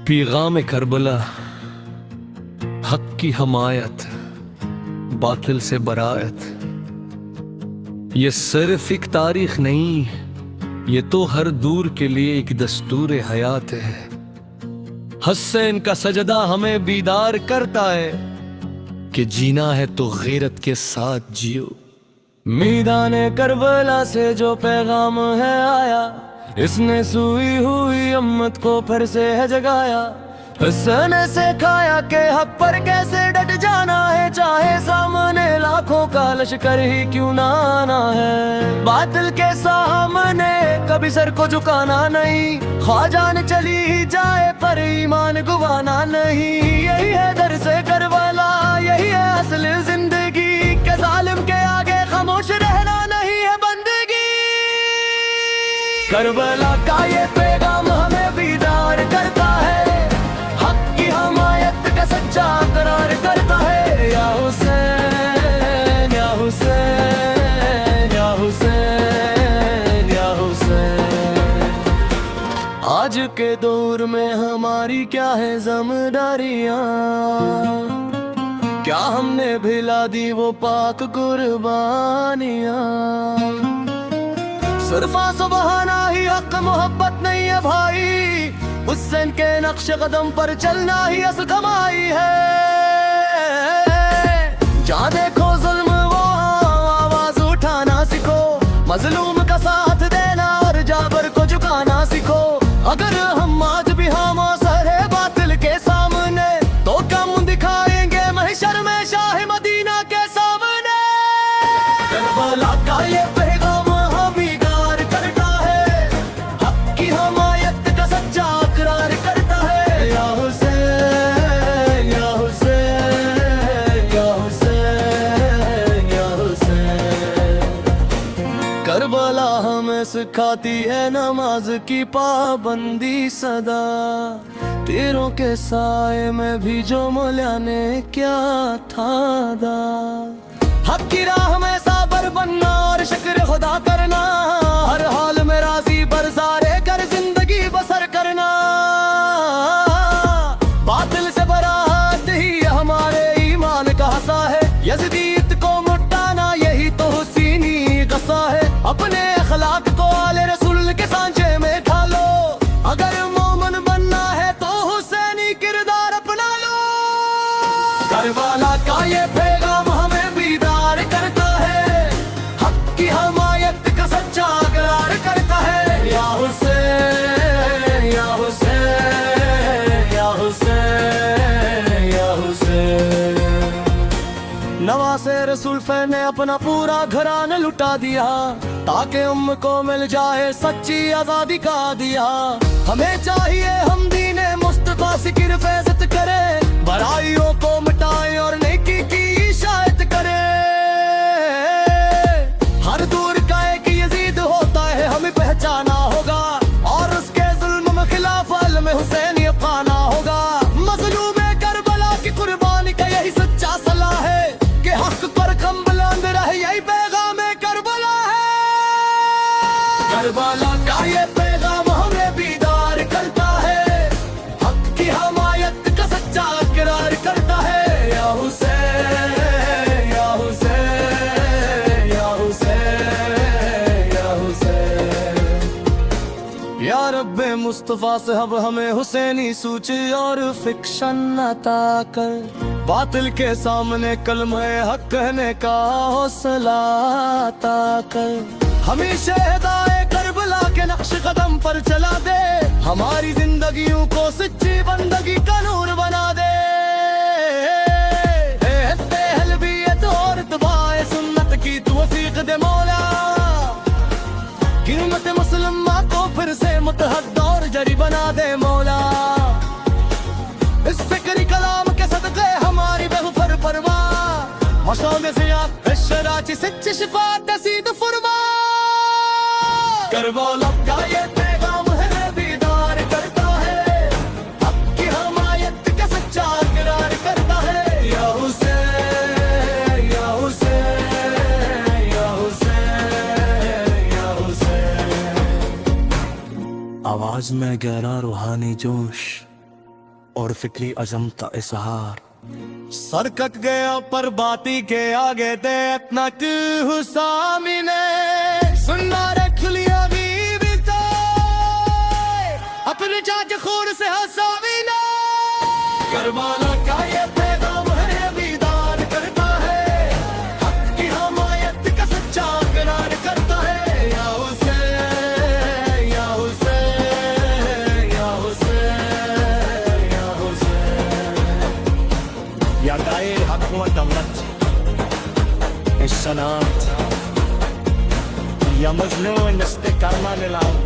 पैगाम करबला, हक की हमायत, बातिल से बरात। ये सिर्फ एक तारीख नहीं, ये तो हर दूर के लिए एक दस्तूर हयात है। हुसैन का सजदा हमें बीदार करता है कि जीना है तो गैरत के साथ जियो। मीदाने करबला से जो पैगाम है आया, इसने सूई हुई उम्मत को फिर से है जगाया। हुसैन ने सिखाया कि हक पर कैसे डट जाना है, चाहे सामने लाखों का लश्कर ही क्यों ना आना है। बातिल के सामने कभी सर को झुकाना नहीं, ख्वाजान चली ही जाए पर ईमान गवाना नहीं। यही है दर्स करबला, यही है असल जिंदगी, के जालिम के आगे खामोश रहना नहीं है बंदगी। करबला का ये पैगाम हमें बीदार करता है, हक की हमायत का सच्चा करार करता है। या हुसैन, या हुसैन, या हुसैन, या हुसैन। आज के दौर में हमारी क्या है जिम्मेदारियां, क्या हमने भिला दी वो पाक कुर्बानियां। सिर्फ सुबहाना ही हक मोहब्बत नहीं है भाई, हुसैन के नक्श कदम पर चलना ही असल कमाई है। जहाँ देखो जुल्म वो आवाज उठाना सीखो, मजलूम का साथ देना और जाबर को झुकाना सीखो। अगर हम आज भी हमसर है बातिल के सामने, तो कम दिखाएंगे महशर में शाह मदीना के सामने। करबला का ये पैगाम करबला हमें सिखाती है नमाज की पाबंदी सदा, तीरों के साए में भी जो मौला ने क्या था दा। हक की राह में साबर बनना और शुक्र खुदा करना, हर हाल में राजी बरसारे कर जिंदगी बसर करना। बातिल से बरात ही हमारे ईमान का हसा है, यज़ीदियत को मुटाना यही तो हुसैनी गसा है। अपने अखलाक को आले रसूल के सांचे में ढालो, अगर मोमन बनना है तो हुसैनी किरदार अपना लो। करबला का ये पैगाम हमें बीदार करता है, हक की हमायत का सच्चा करार करता है। या हुसैन, या हुसैन, या हुसैन, या हुसैन। नवासे रसूल फैन ने अपना पूरा घराना लुटा दिया, ताकि उम्म को मिल जाए सच्ची आजादी का दिया। हमें चाहिए हम दीने मुस्तफा से किरफेजत करे, बुराइयों को मिटाए और नेकी की इशाअत करे। हर दूर का एक यजीद होता है हमें पहचाना होगा, और उसके जुल्म में खिलाफ में हुसैनी पाना होगा। मजलूम करबला की कुर्बानी का यही सच्चा सलाह है, कि हक पर खम बुलंद रहे, यही पैगाम करबला है। करबला का ये पैगाम हमें बीदार करता है, हक की हमायत का सच्चा इकरार करता है। या हुसैन, या हुसैन, या हुसैन, या हुसैन। या रब्बे मुस्तफा से अब हमें हुसैनी सूच और फिक्शन अता कर, बातिल के सामने कलमे हक कहने का हौसला अता कर। हमेशा हिदायत करबला के नक्श कदम पर चला दे, हमारी जिंदगियों को सच्ची बंदगी का नूर बना दे। तहलबियत और इत्बाए सुन्नत की तौफीक दे मौला, कीमत मुसलमा को फिर से मुतहद और जरी बना दे मौला। इस फिक्री कलाम के सदक़े हमारी बेगफर फरमा, मशौक़ से आप शराची सच्ची शिफात नसीब फरमा। करबला का ये पैगाम है बीदार करता है, हक की हमायत का सच्चा इकरार करता है। या हुसैन, या हुसैन, या हुसैन, या हुसैन। आवाज में गहरा रूहानी जोश, और फिक्री अज़म का इजहार। सर कट गया पर बाती के आगे दे इतना हुसामिने सुनना रे खुलिया भी तो अपने चाच खून से हसामिने करवाना का ये पैगाम है विदान करता है हक की हमायत का सच्चा करार करता है या हुसैन या हुसैन या हुसैन या हुसैन या दायर हक व दौलत सनात या मजनून इस्तेकामा निलाम